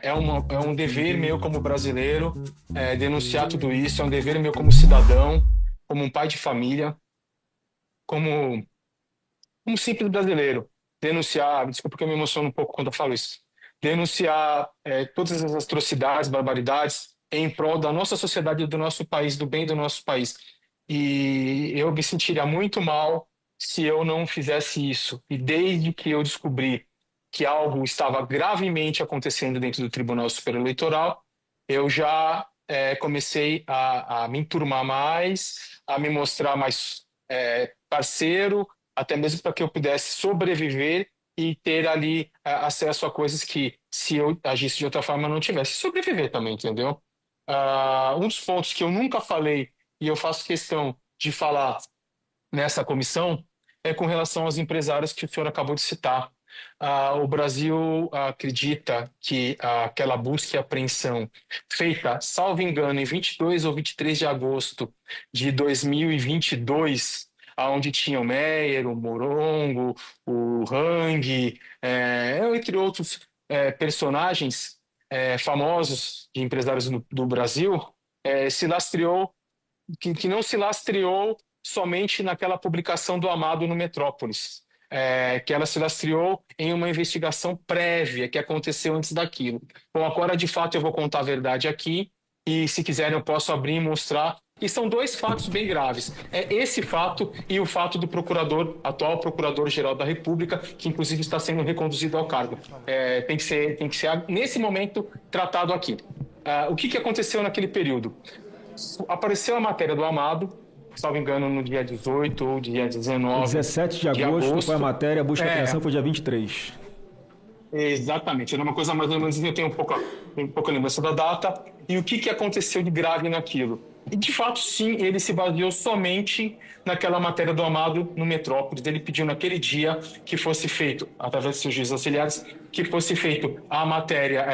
É um dever meu como brasileiro denunciar tudo isso, é um dever meu como cidadão, como um pai de família, como um simples brasileiro, denunciar, desculpa que eu me emociono um pouco quando eu falo isso, denunciar todas as atrocidades, barbaridades em prol da nossa sociedade e do nosso país, do bem do nosso país. E eu me sentiria muito mal se eu não fizesse isso. E desde que eu descobri que algo estava gravemente acontecendo dentro do Tribunal Superior Eleitoral, eu já comecei a me enturmar mais, a me mostrar mais parceiro, até mesmo para que eu pudesse sobreviver e ter ali acesso a coisas que, se eu agisse de outra forma, eu não tivesse. Sobreviver também, entendeu? Um dos pontos que eu nunca falei e eu faço questão de falar nessa comissão é com relação aos empresários que o senhor acabou de citar. O Brasil acredita que aquela busca e apreensão feita, salvo engano, em 22 ou 23 de agosto de 2022, onde tinha o Meyer, o Morongo, o Hang, entre outros personagens famosos de empresários do Brasil, se lastreou que não se lastreou somente naquela publicação do Amado no Metrópolis, que ela se lastreou em uma investigação prévia que aconteceu antes daquilo. Bom, agora de fato eu vou contar a verdade aqui e se quiserem eu posso abrir e mostrar. E são dois fatos bem graves. É esse fato e o fato do procurador, atual procurador-geral da República, que inclusive está sendo reconduzido ao cargo. Tem que ser nesse momento tratado aqui. O que aconteceu naquele período? Apareceu a matéria do Amado, salvo engano, no dia 18 ou dia 19 17 de de agosto foi a agosto. matéria, a busca e apreensão foi dia 23. Exatamente, era uma coisa mais ou menos, eu tenho um pouca lembrança da data. E o que aconteceu de grave naquilo? E, de fato, sim, ele se baseou somente naquela matéria do Amado no Metrópolis. Ele pediu naquele dia que fosse feito, através de seus juízes auxiliares, que fosse feito a matéria,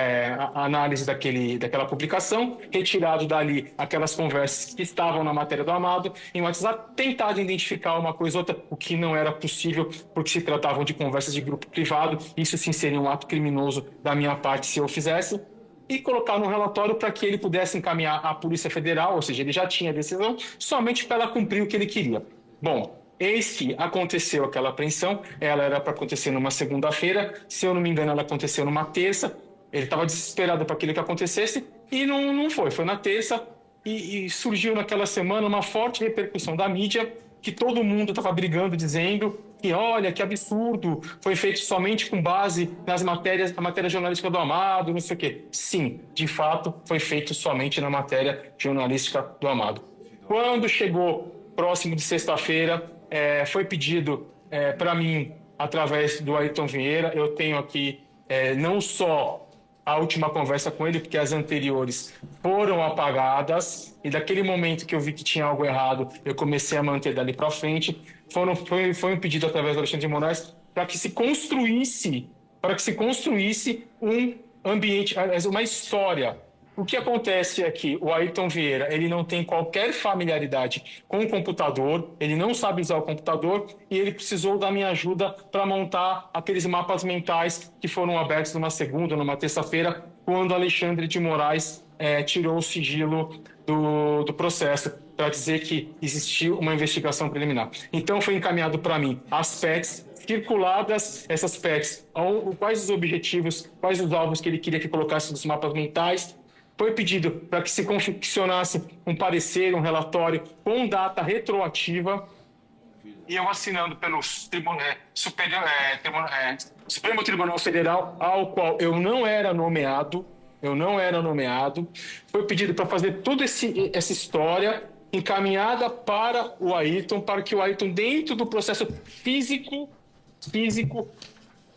a análise daquela publicação, retirado dali aquelas conversas que estavam na matéria do Amado, em WhatsApp, tentado identificar uma coisa ou outra, o que não era possível, porque se tratavam de conversas de grupo privado. Isso sim seria um ato criminoso da minha parte se eu fizesse, e colocar no relatório para que ele pudesse encaminhar à Polícia Federal, ou seja, ele já tinha a decisão, somente para ela cumprir o que ele queria. Bom, eis que aconteceu aquela apreensão, ela era para acontecer numa segunda-feira, se eu não me engano, ela aconteceu numa terça, ele estava desesperado para aquilo que acontecesse, e não foi na terça, e surgiu naquela semana uma forte repercussão da mídia, que todo mundo estava brigando, dizendo que, olha, que absurdo, foi feito somente com base nas matérias, na matéria jornalística do Amado, não sei o quê. Sim, de fato, foi feito somente na matéria jornalística do Amado. Quando chegou próximo de sexta-feira, foi pedido para mim, através do Ayrton Vieira, eu tenho aqui não só a última conversa com ele, porque as anteriores foram apagadas, e daquele momento que eu vi que tinha algo errado, eu comecei a manter dali para frente. Foi um pedido através do Alexandre de Moraes para que se construísse um ambiente, uma história. O que acontece é que o Ayrton Vieira, ele não tem qualquer familiaridade com o computador, ele não sabe usar o computador e ele precisou da minha ajuda para montar aqueles mapas mentais que foram abertos numa segunda, numa terça-feira, quando Alexandre de Moraes tirou o sigilo do processo para dizer que existiu uma investigação preliminar. Então foi encaminhado para mim as PECs, circuladas essas PECs, quais os objetivos, quais os alvos que ele queria que colocasse nos mapas mentais. Foi pedido para que se confeccionasse um parecer, um relatório com data retroativa, e eu assinando pelo Supremo Tribunal Federal, ao qual eu não era nomeado, foi pedido para fazer toda essa história encaminhada para o Ayrton, para que o Ayrton, dentro do processo físico,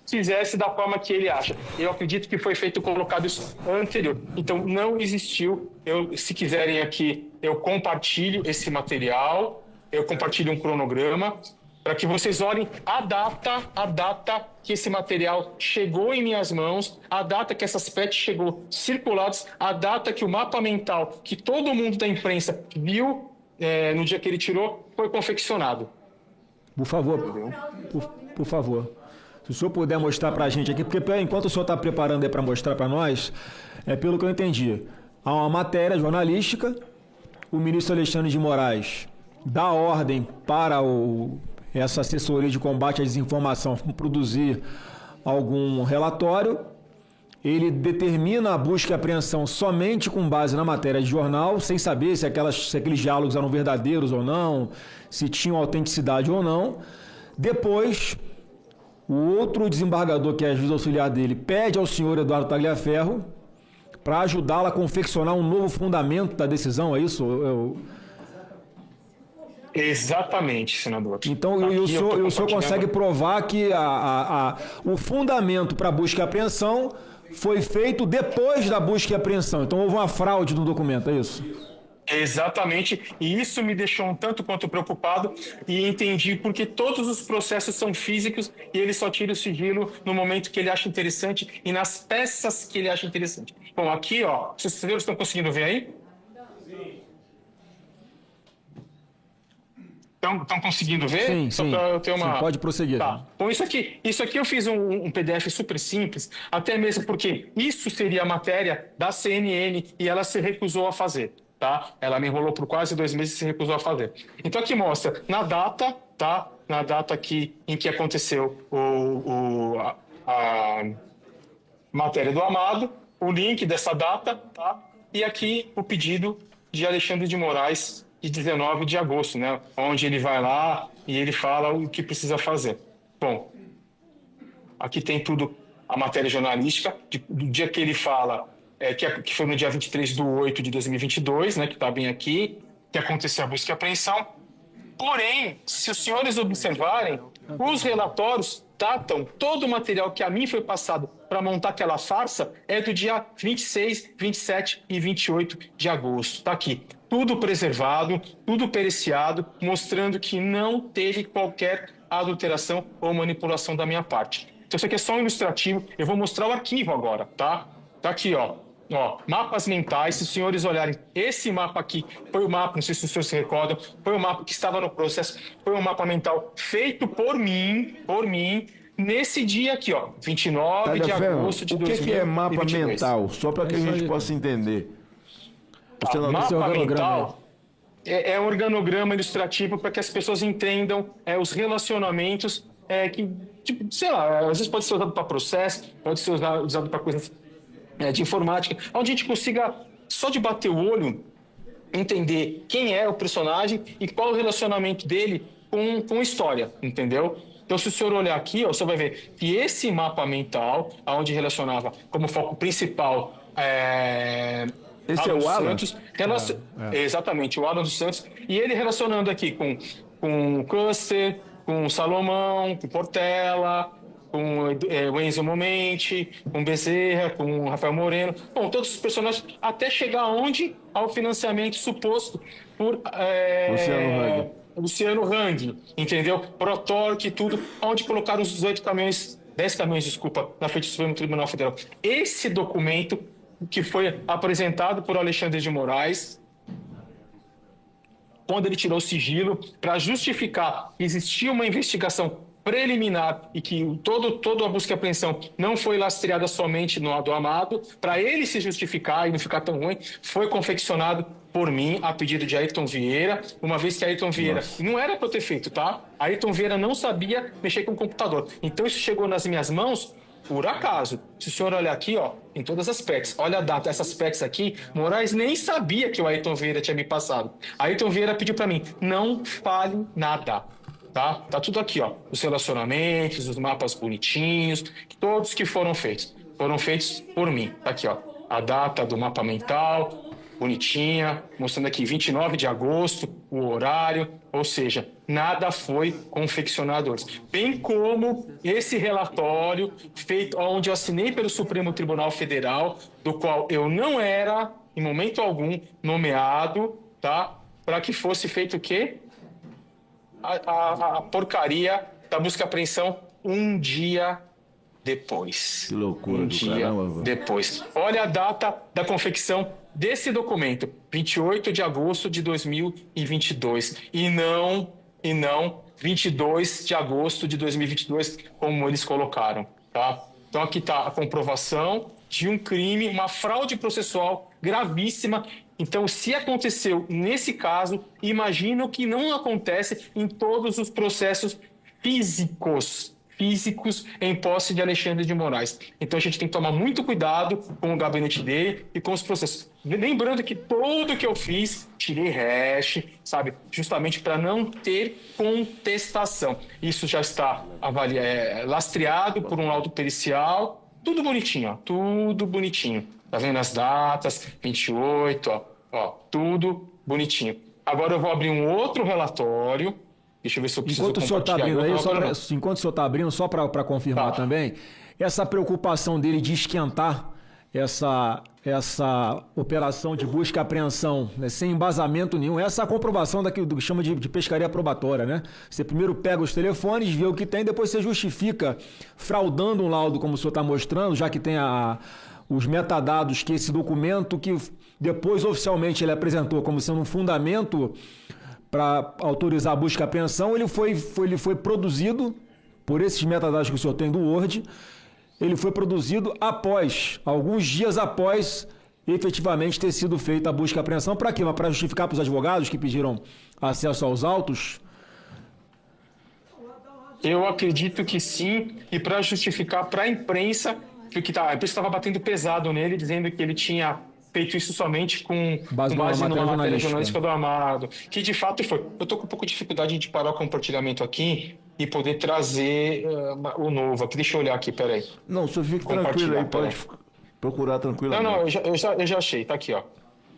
fizesse da forma que ele acha. Eu acredito que foi feito colocado isso anterior. Então, não existiu. Se quiserem aqui, eu compartilho esse material, eu compartilho um cronograma, para que vocês olhem a data que esse material chegou em minhas mãos, a data que essas PETs chegou circulados, a data que o mapa mental, que todo mundo da imprensa viu no dia que ele tirou, foi confeccionado. Por favor, por favor. Se o senhor puder mostrar para a gente aqui, porque enquanto o senhor está preparando aí para mostrar para nós, pelo que eu entendi, há uma matéria jornalística, o ministro Alexandre de Moraes dá ordem para essa assessoria de combate à desinformação produzir algum relatório, ele determina a busca e apreensão somente com base na matéria de jornal, sem saber se aqueles diálogos eram verdadeiros ou não, se tinham autenticidade ou não. Depois, o outro desembargador, que é juiz auxiliar dele, pede ao senhor Eduardo Tagliaferro para ajudá-lo a confeccionar um novo fundamento da decisão, é isso? Exatamente, senador. Então, o senhor consegue provar que o fundamento para busca e apreensão foi feito depois da busca e apreensão. Então, houve uma fraude no documento, é isso? Exatamente, e isso me deixou um tanto quanto preocupado e entendi porque todos os processos são físicos e ele só tira o sigilo no momento que ele acha interessante e nas peças que ele acha interessante. Bom, aqui, ó, vocês estão conseguindo ver aí? Estão conseguindo ver? Sim, Só sim. para eu ter uma... Sim, pode prosseguir. Tá. Bom, isso aqui eu fiz um PDF super simples, até mesmo porque isso seria a matéria da CNN e ela se recusou a fazer. Tá? Ela me enrolou por quase 2 meses e se recusou a fazer. Então aqui mostra na data, tá? Na data aqui em que aconteceu a matéria do Amado, o link dessa data, tá? E aqui o pedido de Alexandre de Moraes de 19 de agosto, né? Onde ele vai lá e ele fala o que precisa fazer. Bom, aqui tem tudo, a matéria jornalística, do dia que ele fala... que foi no dia 23/8/2022, né, que está bem aqui, que aconteceu a busca e apreensão. Porém, se os senhores observarem, os relatórios datam todo o material que a mim foi passado para montar aquela farsa é do dia 26, 27 e 28 de agosto. Está aqui. Tudo preservado, tudo periciado, mostrando que não teve qualquer adulteração ou manipulação da minha parte. Então, isso aqui é só um ilustrativo. Eu vou mostrar o arquivo agora, tá? Tá aqui, ó. Ó, mapas mentais, se os senhores olharem, esse mapa aqui foi o mapa, não sei se os senhores se recordam, foi o mapa que estava no processo, foi um mapa mental feito por mim, nesse dia aqui, ó, 29 de agosto de 2022. O que é mapa mental? Só para que a gente possa entender. Mapa mental é um organograma ilustrativo para que as pessoas entendam os relacionamentos que, tipo, sei lá, às vezes pode ser usado para processo, pode ser usado para coisas de informática, onde a gente consiga, só de bater o olho, entender quem é o personagem e qual o relacionamento dele com a história, entendeu? Então, se o senhor olhar aqui, ó, você vai ver que esse mapa mental, onde relacionava como foco principal esse Alan é o Alan? Santos, exatamente, o Alan dos Santos, e ele relacionando aqui com o Custer, com o Salomão, com o Portela, com o Enzo Momenti, com o Bezerra, com o Rafael Moreno, bom, todos os personagens, até chegar onde? Ao financiamento suposto por Luciano Hang, entendeu? Protorque e tudo, onde colocaram os 10 caminhões, desculpa, na frente do Supremo Tribunal Federal. Esse documento que foi apresentado por Alexandre de Moraes, quando ele tirou o sigilo, para justificar que existia uma investigação preliminar e que toda a busca e apreensão não foi lastreada somente no do Amado, para ele se justificar e não ficar tão ruim, foi confeccionado por mim a pedido de Ayrton Vieira, uma vez que Ayrton Vieira não era para eu ter feito, tá? Ayrton Vieira não sabia mexer com o computador. Então isso chegou nas minhas mãos por acaso. Se o senhor olhar aqui, ó, em todas as PECs, olha a data, essas PECs aqui, Moraes nem sabia que o Ayrton Vieira tinha me passado. Ayrton Vieira pediu para mim, não fale nada. Tá tudo aqui, ó. Os relacionamentos, os mapas bonitinhos, todos que foram feitos por mim. Tá aqui, ó. A data do mapa mental, bonitinha, mostrando aqui 29 de agosto, o horário, ou seja, nada foi confeccionado antes. Bem como esse relatório feito, onde eu assinei pelo Supremo Tribunal Federal, do qual eu não era, em momento algum, nomeado, tá? Para que fosse feito o quê? A porcaria da busca e apreensão um dia depois. Que loucura um do dia caramba. depois. Olha a data da confecção desse documento, 28 de agosto de 2022. E não 22 de agosto de 2022, como eles colocaram, tá? Então aqui está a comprovação de um crime, uma fraude processual gravíssima. Então, se aconteceu nesse caso, imagino que não acontece em todos os processos físicos em posse de Alexandre de Moraes. Então a gente tem que tomar muito cuidado com o gabinete dele e com os processos. Lembrando que tudo que eu fiz, tirei hash, sabe? Justamente para não ter contestação. Isso já está lastreado por um laudo pericial, tudo bonitinho, ó, tudo bonitinho. Tá vendo as datas, 28, ó, tudo bonitinho. Agora eu vou abrir um outro relatório. Deixa eu ver se eu preciso enquanto o senhor está abrindo aí, enquanto o senhor está abrindo, só para confirmar também, essa preocupação dele de esquentar essa operação de busca e apreensão, né, sem embasamento nenhum, essa é a comprovação daquilo que chama de pescaria probatória, né? Você primeiro pega os telefones, vê o que tem, depois você justifica fraudando um laudo, como o senhor está mostrando, já que tem os metadados que esse documento que depois oficialmente ele apresentou como sendo um fundamento para autorizar a busca e apreensão, ele foi produzido por esses metadados que o senhor tem do Word, ele foi produzido alguns dias após efetivamente ter sido feita a busca e apreensão. Para quê? Para justificar para os advogados que pediram acesso aos autos? Eu acredito que sim, e para justificar para a imprensa, porque a imprensa estava batendo pesado nele, dizendo que ele tinha feito isso somente com base numa matéria jornalística do Amado, que de fato foi. Eu estou com um pouco de dificuldade de parar o compartilhamento aqui e poder trazer o novo aqui. Deixa eu olhar aqui, peraí. Não, o senhor fica tranquilo aí, pode procurar tranquilamente. Não, eu já achei, tá aqui, ó.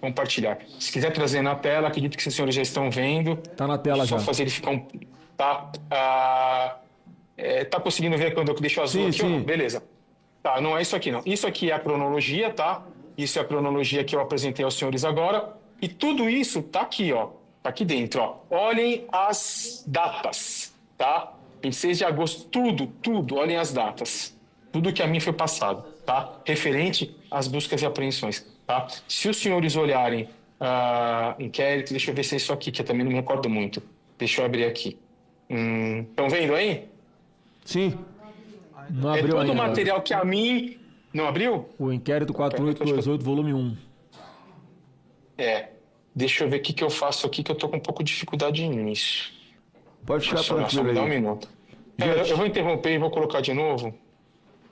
Compartilhar. Se quiser trazer na tela, acredito que os senhores já estão vendo. Tá na tela já. Só fazer ele ficar Tá conseguindo ver quando eu deixo azul aqui? Sim. Beleza. Tá, não é isso aqui, não. Isso aqui é a cronologia, tá? Isso é a cronologia que eu apresentei aos senhores agora. E tudo isso tá aqui, ó. Tá aqui dentro, ó. Olhem as datas, tá? 26 de agosto, tudo. Olhem as datas. Tudo que a mim foi passado, tá? Referente às buscas e apreensões, tá? Se os senhores olharem inquérito, deixa eu ver se é isso aqui, que eu também não me recordo muito. Deixa eu abrir aqui. Estão vendo aí? Sim. Não abriu todo ainda. O material que a mim... Não abriu? O inquérito 4828, volume 1. Deixa eu ver o que eu faço aqui, que eu tô com um pouco de dificuldade nisso. Pode ficar tranquilo aí. Dá um minuto. Eu vou interromper e vou colocar de novo.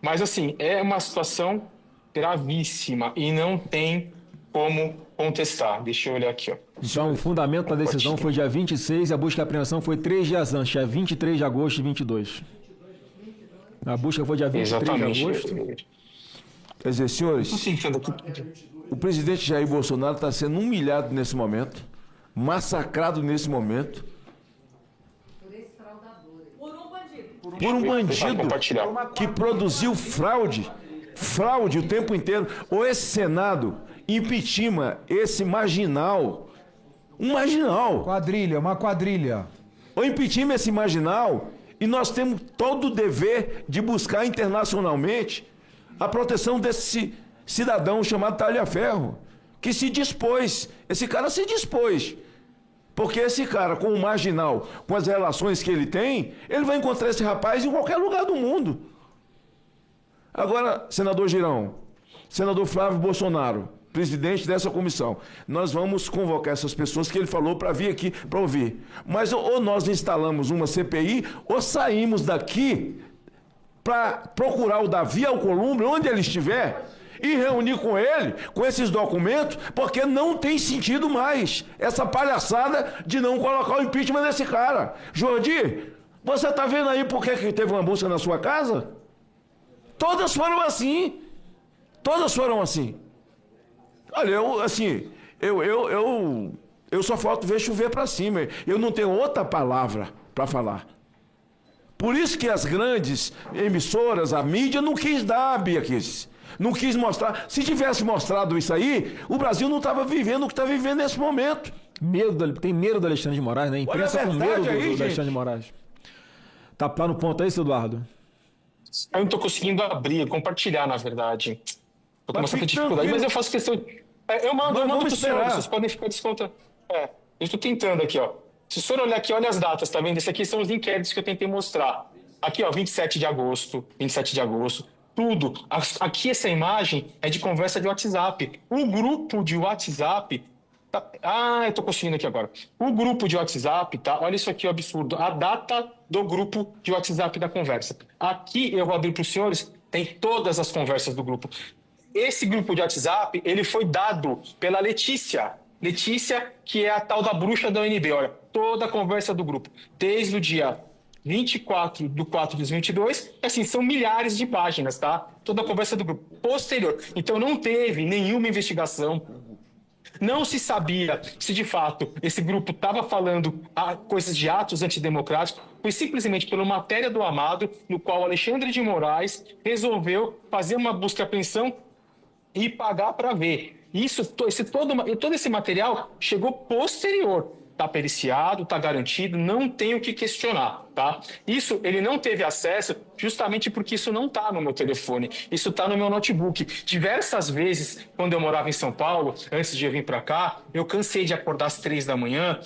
Mas, assim, é uma situação gravíssima e não tem como contestar. Deixa eu olhar aqui, ó. Então, o fundamento da decisão foi dia 26 e a busca e apreensão foi 3 dias antes, dia 23 de agosto de 22. A busca foi dia 23 de agosto. Quer dizer, senhores, o presidente Jair Bolsonaro está sendo humilhado nesse momento, massacrado nesse momento. Por um bandido que produziu fraude o tempo inteiro. Ou esse Senado impeachment esse marginal, um marginal. Uma quadrilha. Ou impeachment esse marginal, e nós temos todo o dever de buscar internacionalmente a proteção desse cidadão chamado Talhaferro, que se dispôs, esse cara se dispôs, porque esse cara, com o marginal, com as relações que ele tem, ele vai encontrar esse rapaz em qualquer lugar do mundo. Agora, senador Girão, senador Flávio Bolsonaro, presidente dessa comissão, nós vamos convocar essas pessoas que ele falou para vir aqui para ouvir. Mas ou nós instalamos uma CPI, ou saímos daqui para procurar o Davi Alcolumbre, onde ele estiver, e reunir com ele, com esses documentos, porque não tem sentido mais essa palhaçada de não colocar o impeachment desse cara. Jordi, você está vendo aí por que teve uma busca na sua casa? Todas foram assim. Todas foram assim. Olha, eu só falta ver chover para cima. Eu não tenho outra palavra para falar. Por isso que as grandes emissoras, a mídia, não quis dar a Biaquices. Não quis mostrar. Se tivesse mostrado isso aí, o Brasil não estava vivendo o que está vivendo nesse momento. Tem medo do Alexandre de Moraes, né? A imprensa com medo do Alexandre de Moraes. Tá no ponto aí, seu Eduardo? Eu não estou conseguindo abrir, compartilhar, na verdade. Estou com uma certa dificuldade, mas eu faço questão... Eu mando para os senhores, vocês podem ficar descontando. Eu estou tentando aqui, ó. Se o senhor olhar aqui, olha as datas, tá vendo? Esses aqui são os inquéritos que eu tentei mostrar. Aqui, ó, 27 de agosto, tudo. Aqui essa imagem é de conversa de WhatsApp. O grupo de WhatsApp... eu tô conseguindo aqui agora. O grupo de WhatsApp, tá? Olha isso aqui, o absurdo. A data do grupo de WhatsApp da conversa. Aqui eu vou abrir para os senhores, tem todas as conversas do grupo. Esse grupo de WhatsApp, ele foi dado pela Letícia. Letícia, que é a tal da bruxa da UNB. Olha, toda a conversa do grupo. Desde o dia 24/4 de 2022, assim, são milhares de páginas, tá? Toda a conversa do grupo. Posterior. Então não teve nenhuma investigação. Não se sabia se, de fato, esse grupo estava falando coisas de atos antidemocráticos. Foi simplesmente pela matéria do Amado, no qual Alexandre de Moraes resolveu fazer uma busca e apreensão e pagar para ver. Todo esse material chegou posterior. Está periciado, está garantido, não tem o que questionar, tá? Isso ele não teve acesso justamente porque isso não está no meu telefone, isso está no meu notebook. Diversas vezes, quando eu morava em São Paulo, antes de eu vir para cá, eu cansei de acordar às 3 da manhã,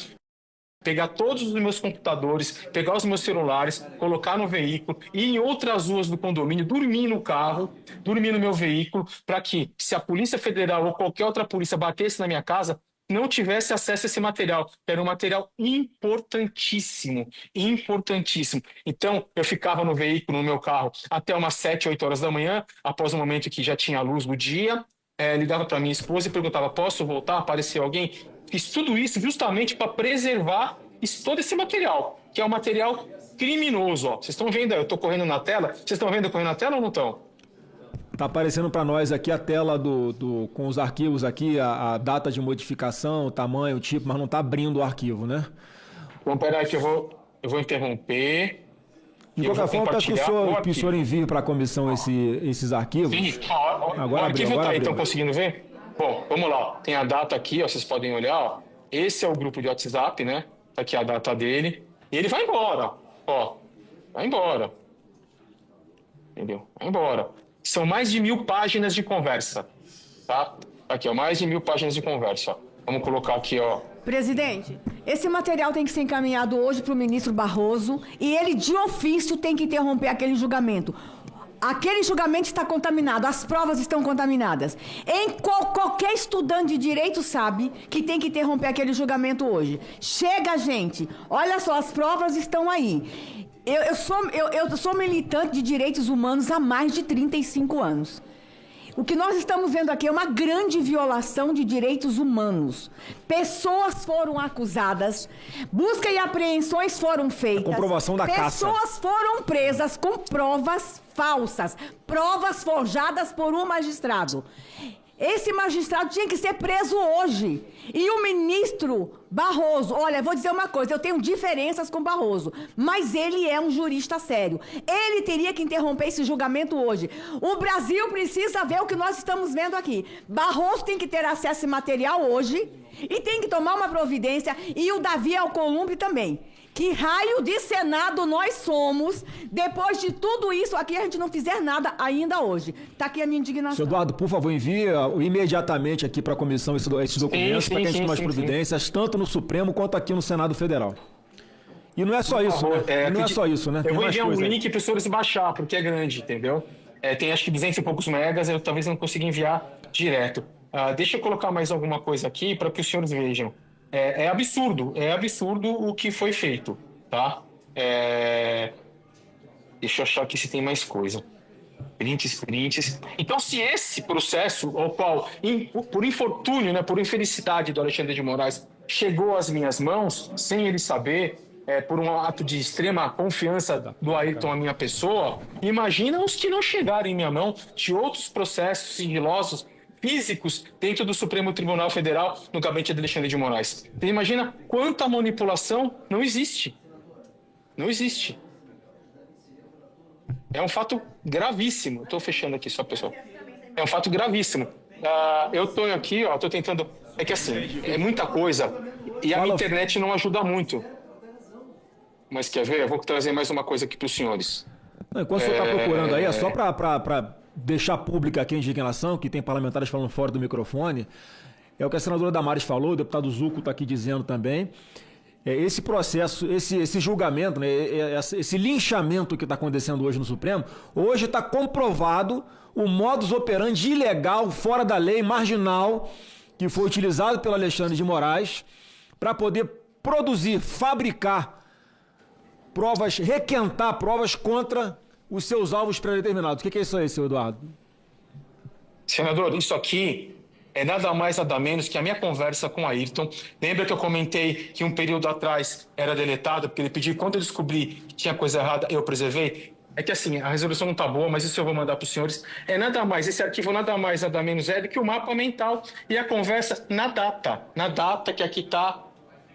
pegar todos os meus computadores, pegar os meus celulares, colocar no veículo, ir em outras ruas do condomínio, dormir no carro, dormir no meu veículo, para que, se a Polícia Federal ou qualquer outra polícia batesse na minha casa, não tivesse acesso a esse material, que era um material importantíssimo, importantíssimo. Então, eu ficava no veículo, no meu carro, até umas 7, 8 horas da manhã, após o momento que já tinha a luz do dia, ligava para minha esposa e perguntava, posso voltar? Apareceu alguém? Fiz tudo isso justamente para preservar todo esse material, que é um material criminoso. Ó. Vocês estão vendo aí, eu estou correndo na tela? Vocês estão vendo eu correndo na tela ou não estão? Tá aparecendo para nós aqui a tela com os arquivos aqui, a data de modificação, o tamanho, o tipo, mas não tá abrindo o arquivo, né? Então, peraí que eu vou interromper. De qualquer forma, peço que o senhor envie para a comissão esses arquivos. Sim, Agora o arquivo está aí, abriu. estão conseguindo ver? Bom, vamos lá. Tem a data aqui, ó, vocês podem olhar. Ó. Esse é o grupo de WhatsApp, né? Tá aqui a data dele. E ele vai embora. Ó, vai embora. Entendeu? Vai embora. São mais de 1.000 páginas de conversa. Tá? Aqui, ó, mais de 1.000 páginas de conversa. Ó. Vamos colocar aqui, ó. Presidente, esse material tem que ser encaminhado hoje para o ministro Barroso e ele, de ofício, tem que interromper aquele julgamento. Aquele julgamento está contaminado, as provas estão contaminadas. Qualquer estudante de direito sabe que tem que interromper aquele julgamento hoje. Chega, gente. Olha só, as provas estão aí. Eu sou militante de direitos humanos há mais de 35 anos. O que nós estamos vendo aqui é uma grande violação de direitos humanos. Pessoas foram acusadas, busca e apreensões foram feitas. A comprovação da caça. Pessoas foram presas com provas falsas, provas forjadas por um magistrado. Esse magistrado tinha que ser preso hoje. E o ministro Barroso, olha, vou dizer uma coisa, eu tenho diferenças com Barroso, mas ele é um jurista sério. Ele teria que interromper esse julgamento hoje. O Brasil precisa ver o que nós estamos vendo aqui. Barroso tem que ter acesso a esse material hoje e tem que tomar uma providência, e o Davi Alcolumbre também. Que raio de Senado nós somos, depois de tudo isso aqui, a gente não fizer nada ainda hoje. Está aqui a minha indignação. Senhor Eduardo, por favor, envie imediatamente aqui para a comissão esses documentos para que a gente tome as providências, tanto no Supremo quanto aqui no Senado Federal. E não é só isso, né? Não é só isso, né? Eu vou enviar um link para os senhores baixar, porque é grande, entendeu? Tem acho que 200 e poucos megas, eu talvez não consiga enviar direto. Deixa eu colocar mais alguma coisa aqui para que os senhores vejam. É absurdo o que foi feito, tá? Deixa eu achar aqui se tem mais coisa. Prints. Então, se esse processo, ao qual, por infortúnio, né, por infelicidade do Alexandre de Moraes, chegou às minhas mãos, sem ele saber, por um ato de extrema confiança do Ayrton à minha pessoa, imagina os que não chegaram em minha mão de outros processos sigilosos, físicos dentro do Supremo Tribunal Federal no gabinete de Alexandre de Moraes. Você imagina quanta manipulação não existe. Não existe. É um fato gravíssimo. Estou fechando aqui só, pessoal. É um fato gravíssimo. Eu estou aqui, estou tentando... É que assim, é muita coisa e a internet não ajuda muito. Mas quer ver? Eu vou trazer mais uma coisa aqui para os senhores. Enquanto o senhor está procurando aí, é só para deixar pública aqui a indignação, que tem parlamentares falando fora do microfone, é o que a senadora Damares falou, o deputado Zucco está aqui dizendo também. esse processo, esse julgamento, né, esse linchamento que está acontecendo hoje no Supremo, hoje está comprovado o modus operandi ilegal, fora da lei, marginal, que foi utilizado pelo Alexandre de Moraes para poder produzir, fabricar provas, requentar provas contra os seus alvos pré-determinados. O que é isso aí, senhor Eduardo? Senador, isso aqui é nada mais, nada menos que a minha conversa com o Ayrton. Lembra que eu comentei que um período atrás era deletado, porque ele pediu, quando eu descobri que tinha coisa errada, eu preservei? É que assim, a resolução não está boa, mas isso eu vou mandar para os senhores. É nada mais, esse arquivo nada mais, nada menos é do que o mapa mental e a conversa na data que aqui está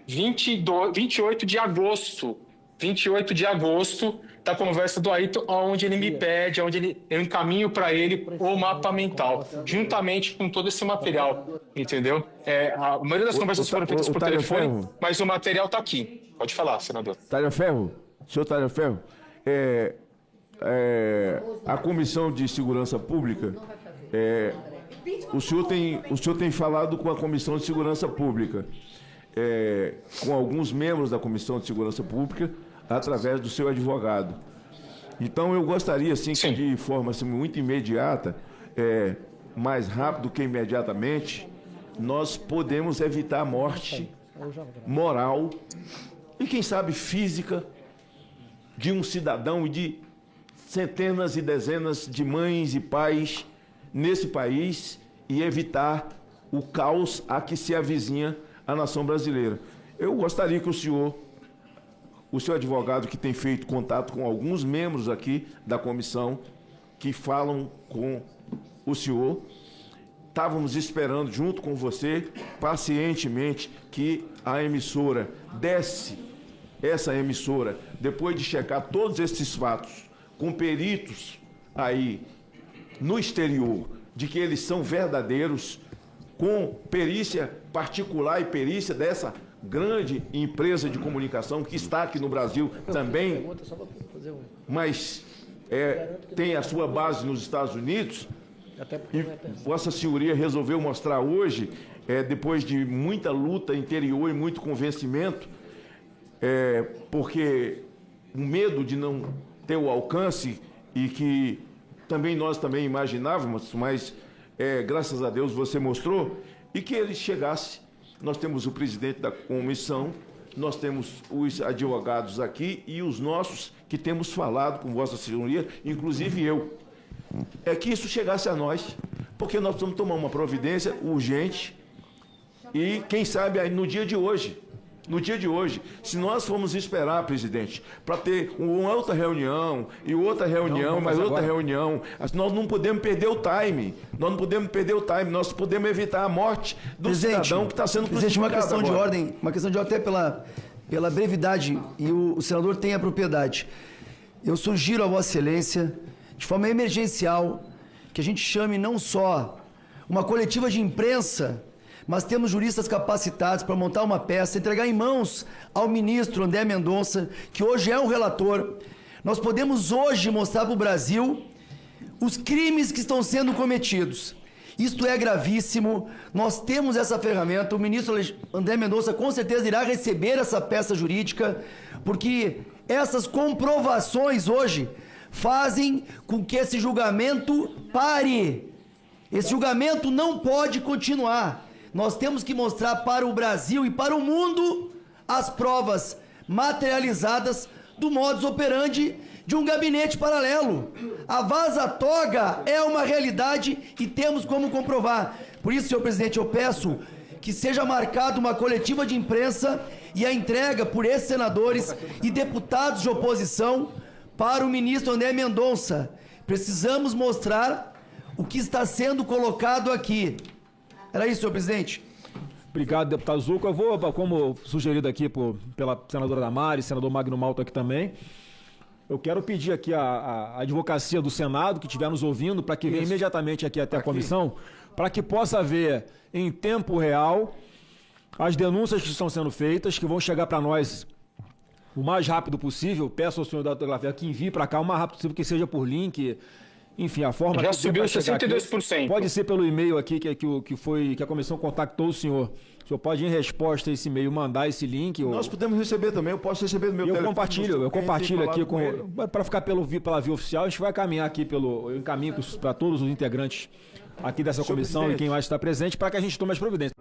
28 de agosto. 28 de agosto, da conversa do Ayrton, onde ele me pede, eu encaminho para ele o mapa mental, juntamente com todo esse material, entendeu? A maioria das conversas foram feitas por telefone, mas o material está aqui. Pode falar, senador. Talhaferro, senhor Talhaferro, a Comissão de Segurança Pública, o senhor tem falado com a Comissão de Segurança Pública, com alguns membros da Comissão de Segurança Pública, através do seu advogado. Então, eu gostaria, assim, que de forma assim, muito imediata, mais rápido que imediatamente, nós podemos evitar a morte moral e, quem sabe, física de um cidadão e de centenas e dezenas de mães e pais nesse país e evitar o caos a que se avizinha a nação brasileira. Eu gostaria que o senhor advogado, que tem feito contato com alguns membros aqui da comissão, que falam com o senhor, estávamos esperando, junto com você, pacientemente, que a emissora desse, essa emissora, depois de checar todos esses fatos, com peritos aí no exterior, de que eles são verdadeiros, com perícia particular e perícia dessa grande empresa de comunicação que está aqui no Brasil também, mas tem a sua base nos Estados Unidos, e Vossa Senhoria resolveu mostrar hoje, depois de muita luta interior e muito convencimento, porque o medo de não ter o alcance e que nós também imaginávamos, mas graças a Deus você mostrou, e que ele chegasse. Nós temos o presidente da comissão, nós temos os advogados aqui e os nossos que temos falado com Vossa Senhoria, inclusive eu. Que isso chegasse a nós, porque nós precisamos tomar uma providência urgente e, quem sabe, aí no dia de hoje, se nós formos esperar, presidente, para ter uma outra reunião, e outra reunião, mais outra reunião, nós não podemos perder o time. Nós podemos evitar a morte do cidadão que está sendo crucificado. Uma questão de ordem até pela brevidade, e o senador tem a propriedade. Eu sugiro a Vossa Excelência, de forma emergencial, que a gente chame não só uma coletiva de imprensa, mas temos juristas capacitados para montar uma peça, entregar em mãos ao ministro André Mendonça, que hoje é o relator. Nós podemos hoje mostrar para o Brasil os crimes que estão sendo cometidos. Isto é gravíssimo, nós temos essa ferramenta, o ministro André Mendonça com certeza irá receber essa peça jurídica, porque essas comprovações hoje fazem com que esse julgamento pare. Esse julgamento não pode continuar. Nós temos que mostrar para o Brasil e para o mundo as provas materializadas do modus operandi de um gabinete paralelo. A vaza-toga é uma realidade e temos como comprovar. Por isso, senhor presidente, eu peço que seja marcada uma coletiva de imprensa e a entrega por esses senadores e deputados de oposição para o ministro André Mendonça. Precisamos mostrar o que está sendo colocado aqui. Era isso, senhor presidente. Obrigado, deputado Zucco. Eu vou, como sugerido aqui pela senadora Damares, senador Magno Malta aqui também, eu quero pedir aqui a advocacia do Senado, que estiver nos ouvindo, para que venha imediatamente aqui até a comissão, para que possa ver em tempo real as denúncias que estão sendo feitas, que vão chegar para nós o mais rápido possível. Peço ao senhor Dr. Glafer que envie para cá o mais rápido possível, que seja por link, Enfim, a forma Já que subiu pra chegar aqui 62%. pode ser pelo e-mail aqui que a comissão contactou o senhor. O senhor pode, em resposta a esse e-mail, mandar esse link. Nós podemos receber também, eu posso receber no meu Eu telefone. compartilho aqui com ele. para ficar pela via oficial. A gente vai caminhar aqui eu encaminho para todos os integrantes aqui dessa comissão e quem mais está presente para que a gente tome as providências.